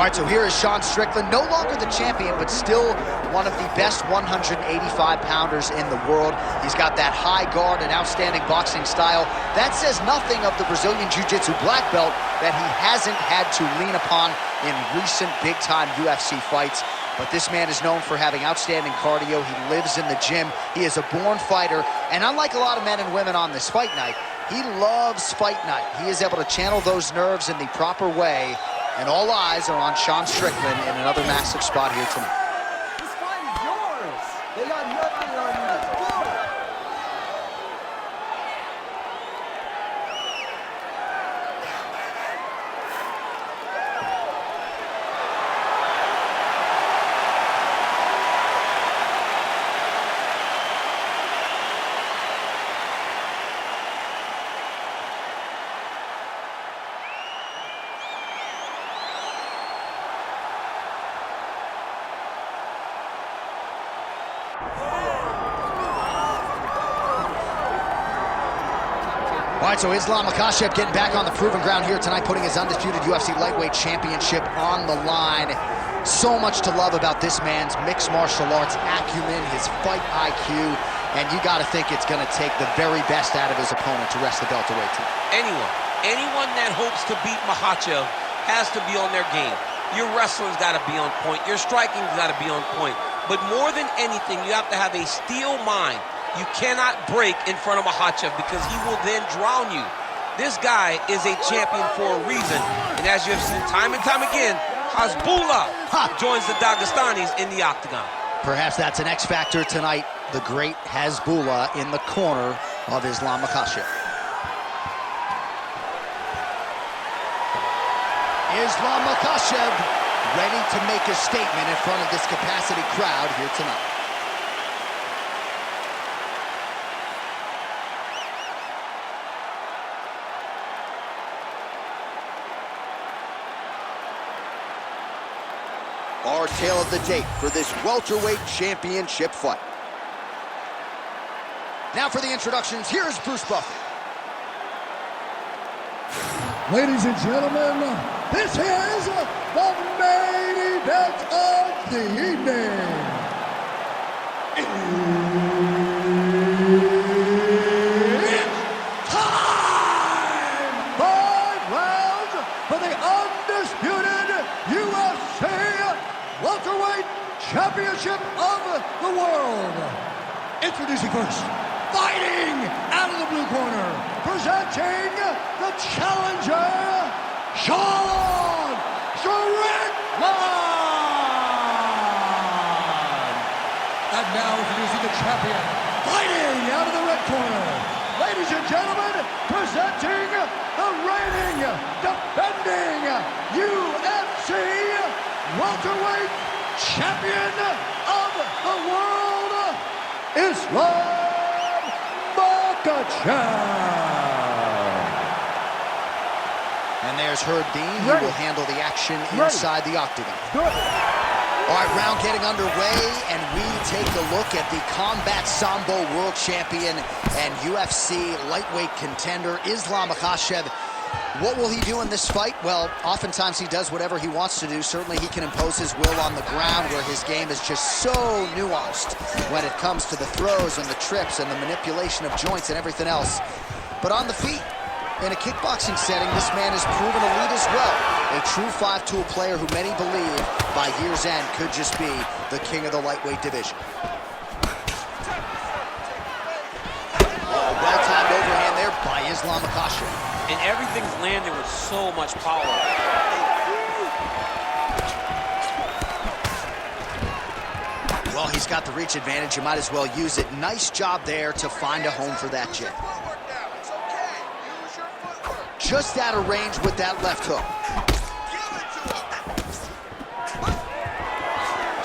All right, so here is Sean Strickland, no longer the champion, but still one of the best 185-pounders in the world. He's got that high guard and outstanding boxing style. That says nothing of the Brazilian Jiu-Jitsu black belt that he hasn't had to lean upon in recent big-time UFC fights. But this man is known for having outstanding cardio. He lives in the gym. He is a born fighter. And unlike a lot of men and women on this fight night, he loves fight night. He is able to channel those nerves in the proper way. And all eyes are on Sean Strickland in another massive spot here tonight. This fight is yours. They got nothing on you. Let's go. All right, so Islam Makhachev getting back on the proven ground here tonight, putting his undisputed UFC lightweight championship on the line. So much to love about this man's mixed martial arts acumen, his fight IQ, and you got to think it's going to take the very best out of his opponent to wrest the welterweight title. Anyone that hopes to beat Makhachev has to be on their game. Your wrestling's got to be on point. Your striking's got to be on point. But more than anything, you have to have a steel mind. You cannot break in front of Makhachev because he will then drown you. This guy is a champion for a reason. And as you have seen time and time again, Hasbullah joins the Dagestanis in the octagon. Perhaps that's an X factor tonight. The great Hasbullah in the corner of Islam Makhachev. Islam Makhachev ready to make a statement in front of this capacity crowd here tonight. Our tale of the tape for this welterweight championship fight. Now for the introductions, here's Bruce Buffer. Ladies and gentlemen, this is the main event of the evening. It's time! 5 rounds for the undisputed UFC welterweight championship of the world. Introducing first, fighting out of the blue corner, presenting the challenger, Sean Strickland. And now introducing the champion, fighting out of the red corner, ladies and gentlemen, presenting the reigning, defending UFC welterweight champion of the world, Islam Makhachev. And there's Herb Dean, who will handle the action inside the octagon. All right, round getting underway, and we take a look at the Combat Sambo world champion and UFC lightweight contender, Islam Makhachev. What will he do in this fight? Well, oftentimes he does whatever he wants to do. Certainly he can impose his will on the ground, where his game is just so nuanced when it comes to the throws and the trips and the manipulation of joints and everything else. But on the feet, in a kickboxing setting, this man has proven elite as well. A true five-tool player who many believe by year's end could just be the king of the lightweight division. Well-timed overhand there by Islam Makhachev. And everything's landing with so much power. Well, he's got the reach advantage. You might as well use it. Nice job there to find a home for that jab. Just out of range with that left hook.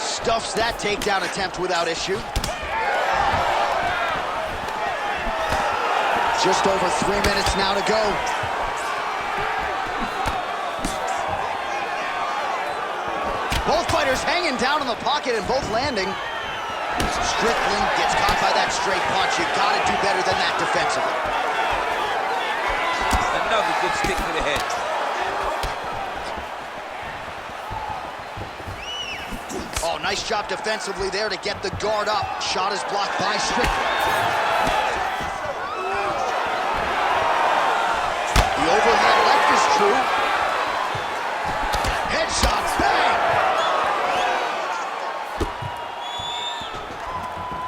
Stuffs that takedown attempt without issue. Just over 3 minutes now to go. Both fighters hanging down in the pocket and both landing. Strickland gets caught by that straight punch. You gotta do better than that defensively. Another good stick to the head. Nice job defensively there to get the guard up. Shot is blocked by Strickland. The overhand left is true. Headshot, bang!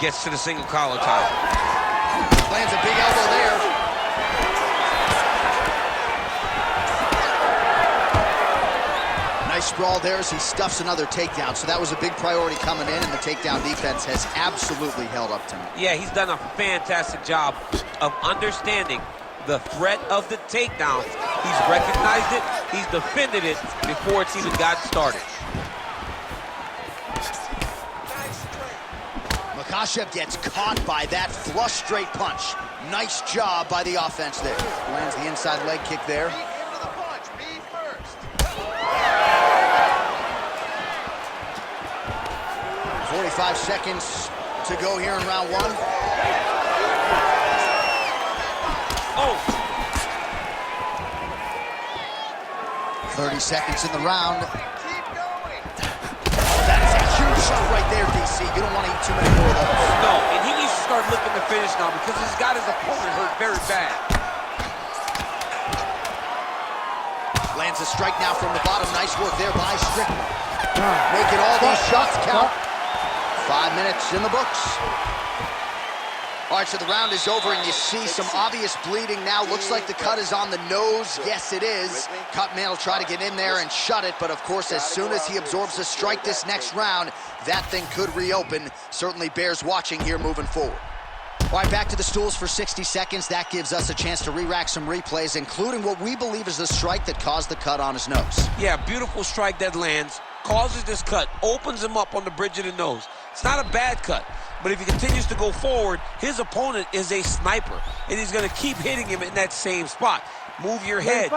Gets to the single collar tie. Lands a big elbow there. Nice sprawl there as he stuffs another takedown. So that was a big priority coming in, and the takedown defense has absolutely held up tonight. Yeah, he's done a fantastic job of understanding the threat of the takedown. He's recognized it, he's defended it before it's even gotten started. Makhachev gets caught by that flush straight punch. Nice job by the offense there. Lands the inside leg kick there. 45 seconds to go here in round one. Oh! 30 seconds in the round. That is a huge shot right there, DC. You don't want to eat too many more of those. No, and he needs to start looking to finish now because he's got his opponent hurt very bad. Lands a strike now from the bottom. Nice work there by Strickland. Making all these shots count. 5 minutes in the books. All right, so the round is over, and you see some obvious bleeding now. Looks like the cut is on the nose. Yes, it is. Cutman will try to get in there and shut it, but of course, as soon as he absorbs a strike this next round, that thing could reopen. Certainly bears watching here moving forward. All right, back to the stools for 60 seconds. That gives us a chance to re-rack some replays, including what we believe is the strike that caused the cut on his nose. Yeah, beautiful strike that lands, causes this cut, opens him up on the bridge of the nose. It's not a bad cut, but if he continues to go forward, his opponent is a sniper, and he's going to keep hitting him in that same spot. Move your head.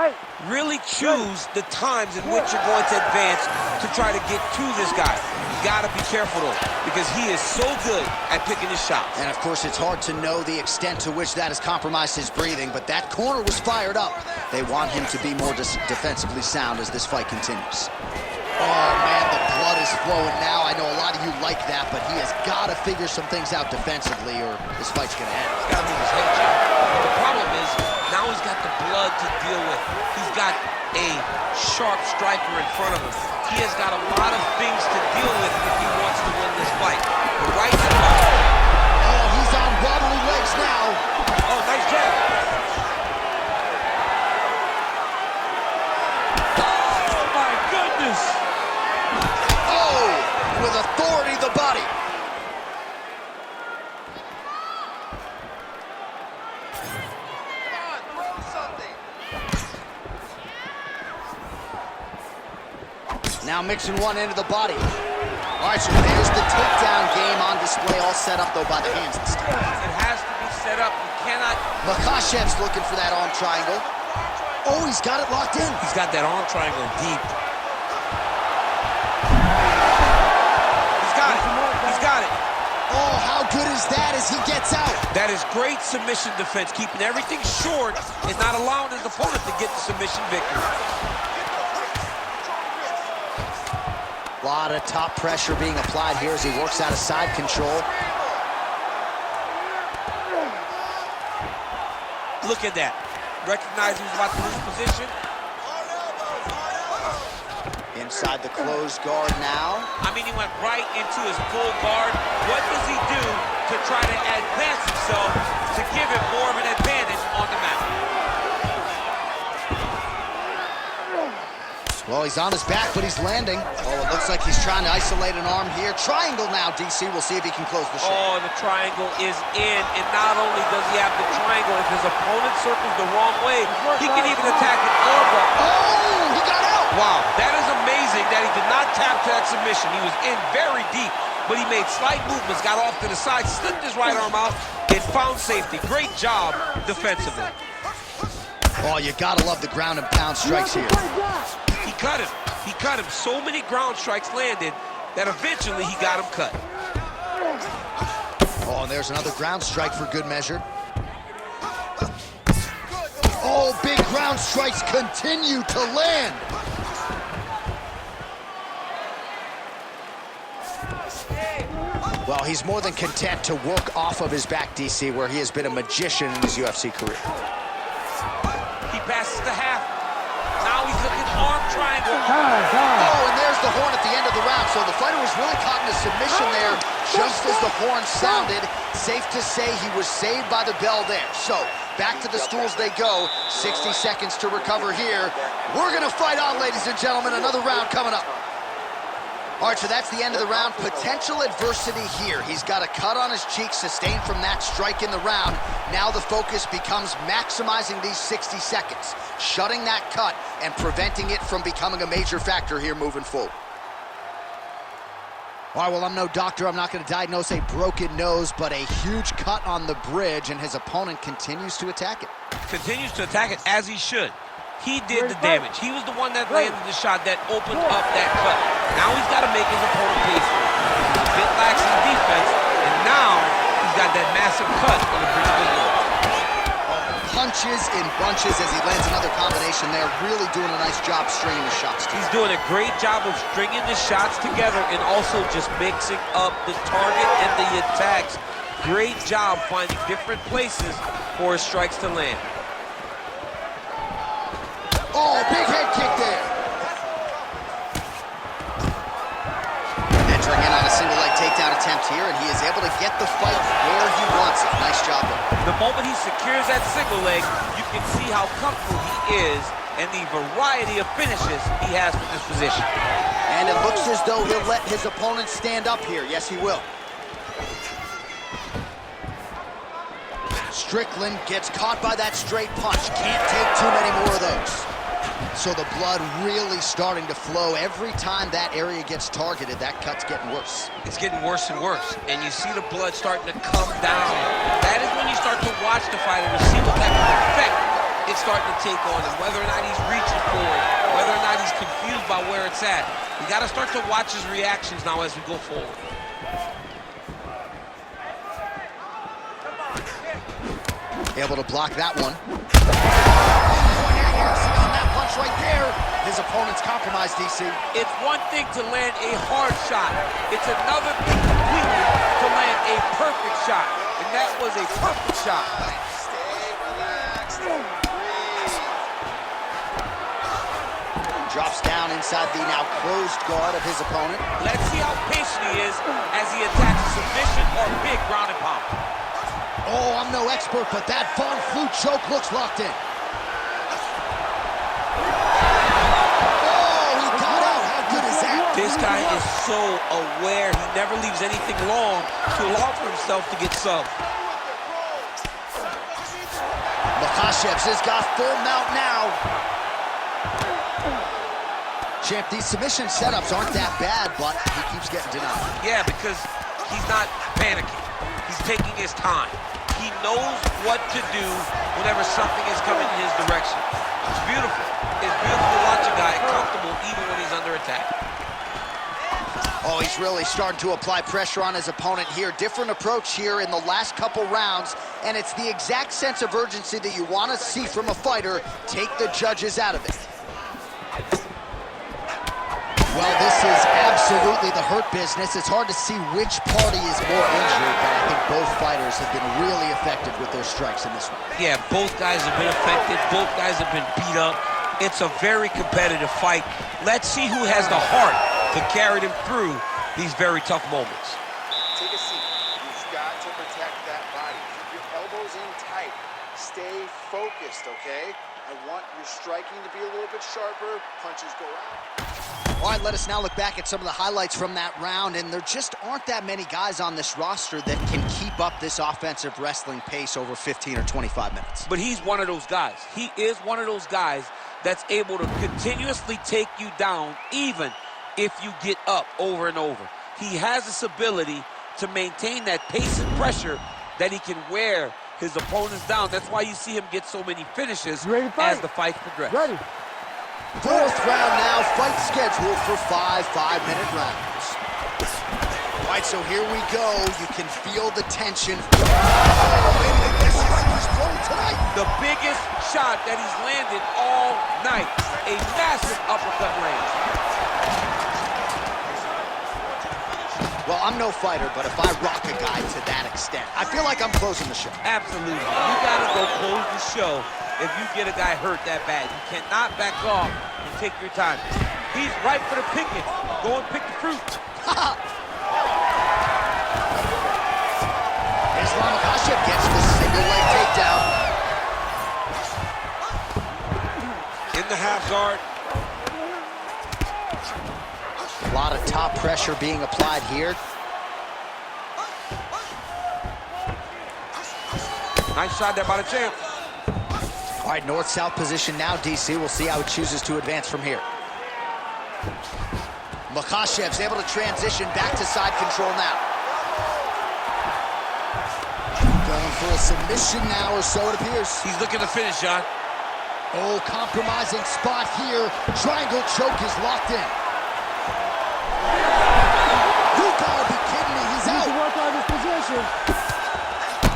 Really choose the times in which you're going to advance to try to get to this guy. You got to be careful, though, because he is so good at picking his shots. And, of course, it's hard to know the extent to which that has compromised his breathing, but that corner was fired up. They want him to be more defensively sound as this fight continues. Oh, man, the blood is flowing now. I know a lot of you like that, but he has got to figure some things out defensively or this fight's going to end. He's got to move his head, Jim. The problem is, now he's got the blood to deal with. He's got a sharp striker in front of him. He has got a lot of things to deal with if he wants to win this fight. But right now... Oh, he's on wobbly legs now. Oh, nice jab. Oh, my goodness. Oh, with authority, the body. Now mixing one into the body. All right, so there's the takedown game on display, all set up, though, by the hands this time. It has to be set up. You cannot... Makhachev's looking for that arm triangle. Oh, he's got it locked in. He's got that arm triangle deep. He's got it. He's got it. Oh, how good is that as he gets out? That is great submission defense, keeping everything short and not allowing his opponent to get the submission victory. A lot of top pressure being applied here as he works out of side control. Look at that. Recognize he's about to lose position. Inside the closed guard now. I mean, he went right into his full guard. What does he do to try to advance himself to give him more of an advantage on the mat? Well, he's on his back, but he's landing. Oh, it looks like he's trying to isolate an arm here. Triangle now, DC. We'll see if he can close the show. Oh, the triangle is in, and not only does he have the triangle, if his opponent circles the wrong way, he can even attack an elbow. Oh, he got out! Wow, that is amazing that he did not tap to that submission. He was in very deep, but he made slight movements, got off to the side, slipped his right arm out, and found safety. Great job defensively. Oh, you gotta love the ground and pound strikes here. He cut him. He cut him. So many ground strikes landed that eventually he got him cut. Oh, and there's another ground strike for good measure. Oh, big ground strikes continue to land. Well, he's more than content to work off of his back, DC, where he has been a magician in his UFC career. He passes the half. Now he's looking arm triangle. Oh, and there's the horn at the end of the round. So the fighter was really caught in a submission there just as the horn sounded. Safe to say he was saved by the bell there. So back to the stools they go. 60 seconds to recover here. We're going to fight on, ladies and gentlemen. Another round coming up. All right, so that's the end of the round. Potential adversity here. He's got a cut on his cheek sustained from that strike in the round. Now the focus becomes maximizing these 60 seconds, shutting that cut and preventing it from becoming a major factor here moving forward. All right, well, I'm no doctor. I'm not going to diagnose a broken nose, but a huge cut on the bridge, and his opponent continues to attack it. Continues to attack it as he should. He did the damage. He was the one that landed the shot that opened up that cut. Now he's got to make his opponent pay for it. He's a bit lax in defense, and now he's got that massive cut on the bridge of his nose. Punches in bunches as he lands another combination there. Really doing a nice job stringing the shots together. He's doing a great job of stringing the shots together and also just mixing up the target and the attacks. Great job finding different places for his strikes to land. Oh, big head kick there. Entering in on a single leg takedown attempt here, and he is able to get the fight where he wants it. Nice job there. The moment he secures that single leg, you can see how comfortable he is and the variety of finishes he has from this position. And it looks as though he'll let his opponent stand up here. Yes, he will. Strickland gets caught by that straight punch. Can't take too many more of those. So the blood really starting to flow. Every time that area gets targeted, that cut's getting worse. It's getting worse and worse, and you see the blood starting to come down. That is when you start to watch the fighter to see what type of effect it's starting to take on him, whether or not he's reaching for it, whether or not he's confused by where it's at. You got to start to watch his reactions now as we go forward. Able to block that one. Right there, his opponent's compromised, DC. It's one thing to land a hard shot. It's another thing completely to land a perfect shot. And that was a perfect shot. Stay relaxed. Drops down inside the now closed guard of his opponent. Let's see how patient he is as he attacks a submission or big ground and pound. Oh, I'm no expert, but that Von Flue choke looks locked in. This guy is so aware. He never leaves anything long to allow for himself to get subbed. Makhachev's has got full mount now. Champ, these submission setups aren't that bad, but he keeps getting denied. Yeah, because he's not panicking. He's taking his time. He knows what to do whenever something is coming in his direction. It's beautiful. It's beautiful to watch a guy comfortable even when he's under attack. Oh, he's really starting to apply pressure on his opponent here. Different approach here in the last couple rounds, and it's the exact sense of urgency that you want to see from a fighter. Take the judges out of it. Well, this is absolutely the hurt business. It's hard to see which party is more injured, but I think both fighters have been really effective with their strikes in this one. Yeah, both guys have been affected. Both guys have been beat up. It's a very competitive fight. Let's see who has the heart to carry them through these very tough moments. Take a seat. You've got to protect that body. Keep your elbows in tight. Stay focused, okay? I want your striking to be a little bit sharper. Punches go out. All right, let us now look back at some of the highlights from that round, and there just aren't that many guys on this roster that can keep up this offensive wrestling pace over 15 or 25 minutes. But he's one of those guys. He is one of those guys that's able to continuously take you down even if you get up over and over. He has this ability to maintain that pace and pressure that he can wear his opponents down. That's why you see him get so many finishes as the fights progress. Ready. Fourth round now, fight scheduled for 5 5-minute rounds. All right, so here we go. You can feel the tension. The biggest shot that he's landed all night. A massive uppercut lands. Well, Well, I'm no fighter, but if I rock a guy to that extent, I feel like I'm closing the show. Absolutely. You gotta go close the show if you get a guy hurt that bad. You cannot back off and take your time. He's ripe for the picking. Go and pick the fruit. Makhachev gets the single leg takedown. In the half guard. A lot of top pressure being applied here. Nice shot there by the champ. All right, north-south position now, DC. We'll see how he chooses to advance from here. Makhachev's able to transition back to side control now. Going for a submission now, or so it appears. He's looking to finish, John. Oh, compromising spot here. Triangle choke is locked in. You gotta be kidding me, he's out. Work on his position.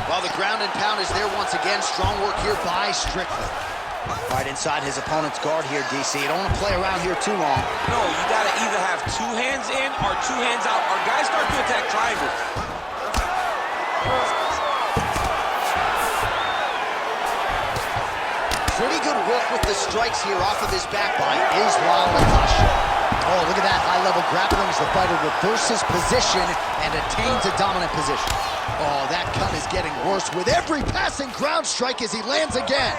Well, the ground and pound is there once again. Strong work here by Strickland. Right inside his opponent's guard here, DC. You don't want to play around here too long. No, you got to either have 2 hands in or 2 hands out, or guys start to attack triangles. Pretty good work with the strikes here off of his back by Makhachev. Oh, look at that high-level grappling as the fighter reverses position and attains a dominant position. Oh, that cut is getting worse with every passing ground strike as he lands again.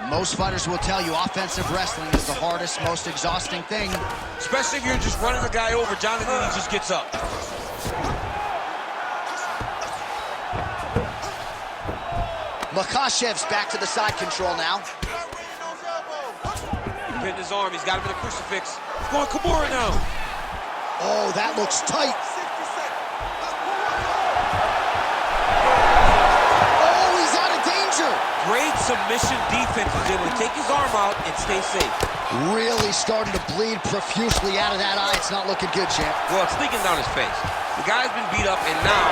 Most fighters will tell you offensive wrestling is the hardest, most exhausting thing. Especially if you're just running the guy over, Jonathan, he just gets up. Makhachev's back to the side control now. Pinned his arm, he's got him in a crucifix. He's going Kimura now. Oh, that looks tight. Oh, he's out of danger. Great submission defense. He's able to take his arm out and stay safe. Really starting to bleed profusely out of that eye. It's not looking good, champ. Well, it's leaking down his face. The guy's been beat up, and now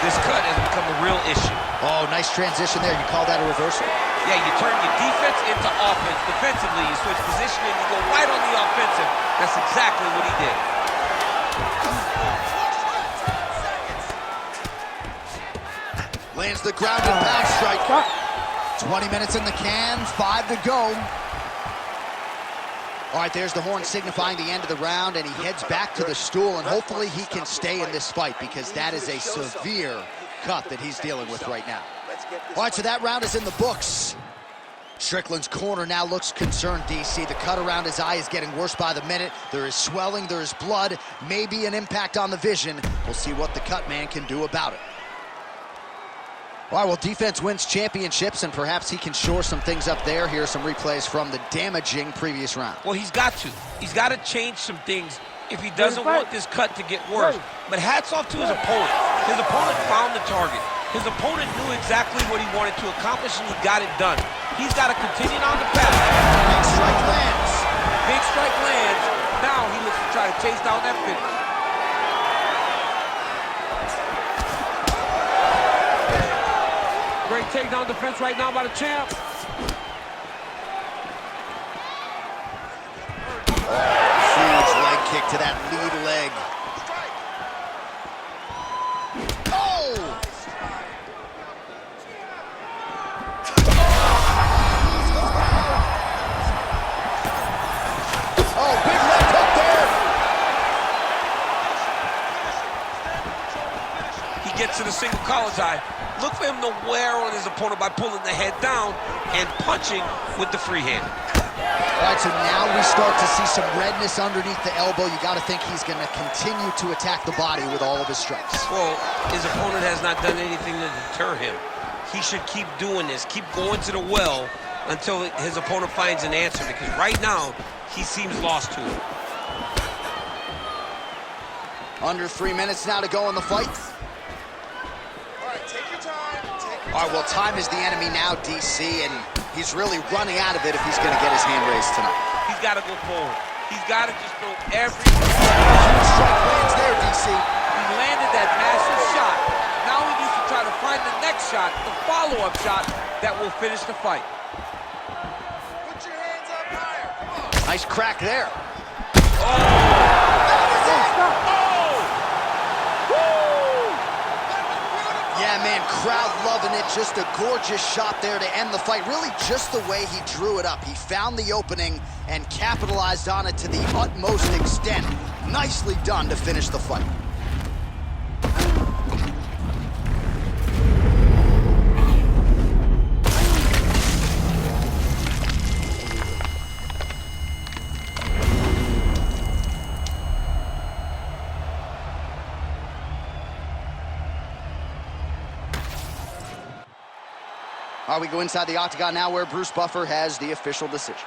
this cut has become a real issue. Oh, nice transition there. You call that a reversal? Yeah, you turn your defense into offense. Defensively, you switch position and you go right on the offensive. That's exactly what he did. Lands the ground and pound strike. 20 minutes in the can, 5 to go. All right, there's the horn signifying the end of the round, and he heads back to the stool, and hopefully he can stay in this fight because that is a severe cut that he's dealing with right now. All right, so that round is in the books. Strickland's corner now looks concerned, DC. The cut around his eye is getting worse by the minute. There is swelling, there is blood, maybe an impact on the vision. We'll see what the cut man can do about it. All right, well, defense wins championships, and perhaps he can shore some things up there. Here are some replays from the damaging previous round. Well, he's got to. He's got to change some things if he doesn't want this cut to get worse. But hats off to his opponent. His opponent found the target. His opponent knew exactly what he wanted to accomplish, and he got it done. He's got to continue on the path. Big strike lands. Big strike lands. Now he looks to try to chase down that finish. Great takedown defense right now by the champ. Huge leg kick to that lead leg. Oh! Oh, big leg hook there. He gets to the single collar tie. Look for him to wear on his opponent by pulling the head down and punching with the free hand. All right, so now we start to see some redness underneath the elbow. You got to think he's going to continue to attack the body with all of his strikes. Well, his opponent has not done anything to deter him. He should keep doing this, keep going to the well until his opponent finds an answer, because right now, he seems lost to it. Under 3 minutes now to go in the fight. All right, well, time is the enemy now, DC, and he's really running out of it if he's going to get his hand raised tonight. He's got to go forward. He's got to just throw every... Strike lands there, DC. He landed that massive shot. Now he needs to try to find the next shot, the follow-up shot that will finish the fight. Put your hands up higher. Nice crack there. Yeah, man, crowd loving it. Just a gorgeous shot there to end the fight. Really just the way he drew it up. He found the opening and capitalized on it to the utmost extent. Nicely done to finish the fight. All right, we go inside the octagon now where Bruce Buffer has the official decision.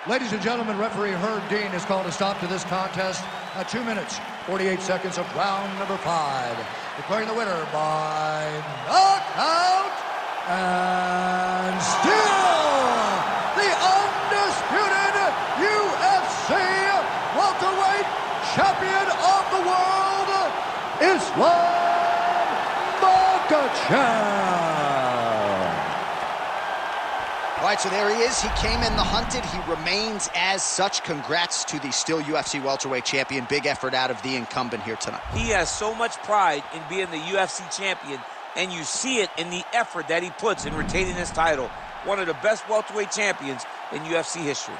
Ladies and gentlemen, referee Herb Dean has called a stop to this contest at 2 minutes, 48 seconds of round number 5. Declaring the winner by knockout and still the undisputed UFC welterweight champion of the world, Islam Makhachev. All right, so there he is. He came in the hunted. He remains as such. Congrats to the still UFC welterweight champion. Big effort out of the incumbent here tonight. He has so much pride in being the UFC champion, and you see it in the effort that he puts in retaining his title. One of the best welterweight champions in UFC history.